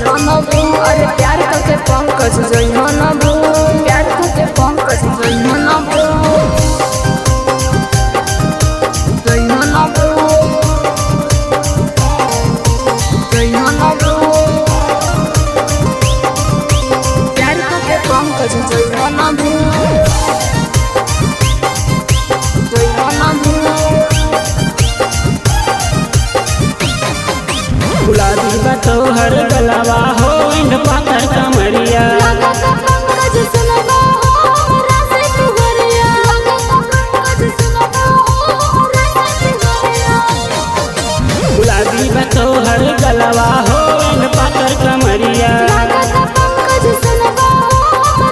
जइहनबू। अरे प्यार करके पंकज जइहनबू, प्यार करके पंकज जइहनबू, जइहनबू, जइहनबू। प्यार करके पंकज जइहनबू, जइहनबू। गुलाबी बा तोहर गलवा हो इंड पातर कमरिया, पंकज सुनबो रासे तुहरिया, पंकज सुनबो रासे तुहरिया। गुलाबी बा तोहर गलवा हो इंड पातर कमरिया, पंकज सुनबो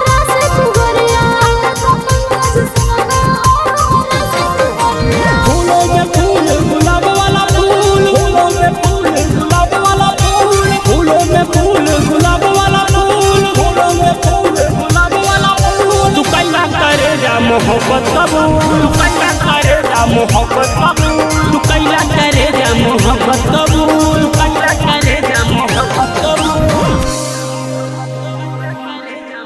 रासे तुहरिया, पंकज सुनबो रासे तुहरिया। फूलों में फूल गुलाब वाला फूल, फूलों में फूल गुलाब वाला फूल, फूलों में फूल गुलाब वाला फूल, फूलों में फूल गुलाब वाला फूल। तू कैला करे जा मोहब्बत कबूल, तू कैला करे जा मोहब्बत कबूल, तू कैला करे जा मोहब्बत कबूल, कैला करे जा मोहब्बत कबूल।